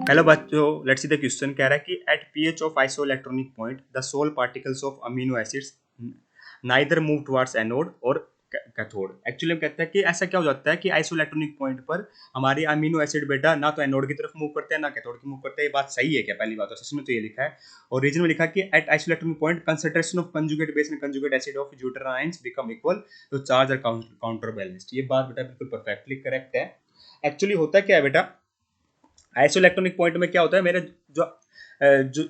Hello बच्चों, let's see the question कह रहा है कि at pH of isoelectric point the sol particles of amino acids neither move towards anode और cathode. Actually हम कहते हैं कि ऐसा क्या हो जाता है कि आइसोइलेक्ट्रॉनिक पॉइंट पर हमारे अमीनो एसिड बेटा ना तो एनोड की तरफ मूव करते हैं ना कैथोड की मूव करते हैं। ये बात सही है क्या? पहली बात तो इसमें तो ये लिखा है, और रीजन में लिखा है कि at isoelectric point concentration of conjugate base and conjugate acid of deuterons become equal तो चार्ज आर काउंटर बैलेंस्ड। ये बात बेटा बिल्कुल परफेक्टली करेक्ट है। एक्चुअली होता क्या है बेटा, आइसोइलेक्ट्रॉनिक पॉइंट में क्या होता है, मेरे जो जो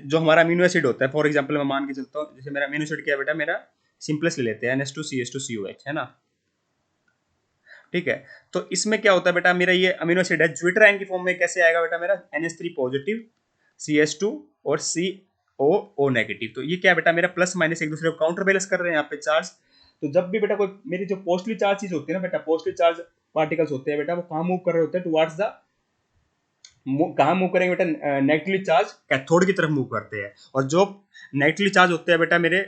जो हमारा अमीनो एसिड होता है, फॉर एग्जांपल मैं मान के चलता हूँ, जैसे मेरा अमीनो एसिड क्या है बेटा, मेरा सिंपलेस्ट ले लेते हैं NH2CH2COH, है ना। ठीक है, तो इसमें क्या होता है बेटा, मेरा ये अमीनो एसिड है ज्विटराइन की फॉर्म में कैसे आएगा बेटा, मेरा NH3 पॉजिटिव CH2 और COO नेगेटिव। तो ये क्या है बेटा, मेरा प्लस माइनस एक दूसरे को काउंटर बैलेंस कर रहे हैं यहाँ पे चार्ज। तो जब भी बेटा कोई मेरी जो पोस्टली चार्ज चीज होती है ना बेटा, पोस्टली चार्ज पार्टिकल्स होते हैं बेटा, वो कहाँ मूव कर रहे होते हैं, टुवर्ड्स द कहाँ मूव करेंगे बेटा, नेगेटिवली चार्ज कैथोड की तरफ मूव करते हैं। और जो नेगेटिवली चार्ज होते हैं बेटा मेरे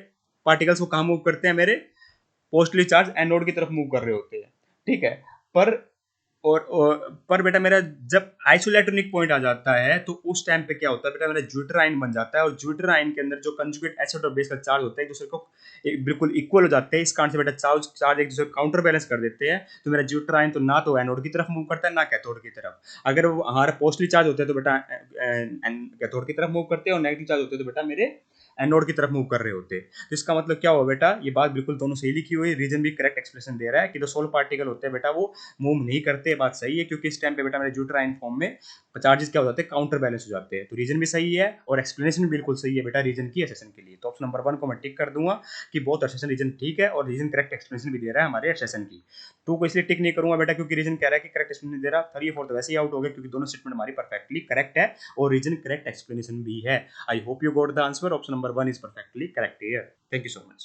पार्टिकल्स, वो कहाँ मूव करते हैं, मेरे पोस्टली चार्ज एनोड की तरफ मूव कर रहे होते हैं। ठीक है, पर पर बेटा मेरा जब आइसोइलेक्ट्रॉनिक पॉइंट आ जाता है तो उस टाइम पे क्या होता है बेटा, मेरा ज्यूटराइन बन जाता है, और ज्यूटराइन के अंदर जो कंजुगेट एसिड और बेस का चार्ज होता है एक दूसरे को बिल्कुल इक्वल हो जाते हैं। इस कारण से बेटा चार्ज चार्ज एक दूसरे को काउंटर बैलेंस कर देते हैं। तो मेरा ज्यूटराइन तो ना तो एनोड की तरफ मूव करता है ना कैथोड की तरफ। अगर वो हमारे पोस्टली चार्ज होते हैं तो बेटा कैथोड की तरफ मूव करते हैं, और नेगेटिव चार्ज होते हैं तो बेटा मेरे एनोड की तरफ मूव कर रहे होते हैं। तो इसका मतलब क्या हुआ बेटा, ये बात बिल्कुल दोनों सही लिखी हुई है, रीजन भी करेक्ट एक्सप्लेनेशन दे रहा है कि जो सोल पार्टिकल होते हैं बेटा वो मूव नहीं करते। बात सही है, क्योंकि इस टाइम पे बेटा मेरे ज्यूटराइन फॉर्म में चार्जेस क्या हो जाते हैं, काउंटर बैलेंस हो जाते हैं। तो रीजन भी सही है और एक्सप्लेनेशन भी बिल्कुल सही है बेटा रीजन की एसेशन के लिए। तो ऑप्शन नंबर 1 को मैं टिक कर दूंगा कि बहुत एसेशन रीजन ठीक है, और रीजन करेक्ट एक्सप्लेनेशन भी दे रहा है हमारे एसेशन की। 2 को इसलिए टिक नहीं करूंगा बेटा क्योंकि रीजन कह रहा है कि करेक्ट एक्सप्लेनेशन दे रहा। 3 और 4 तो वैसे ही आउट हो गए क्योंकि दोनों स्टेटमेंट हमारी परफेक्टली करेक्ट है और रीजन करेक्ट एक्सप्लेनेशन भी है। I hope you got the answer. Option number 1 is perfectly correct here. Thank you so much.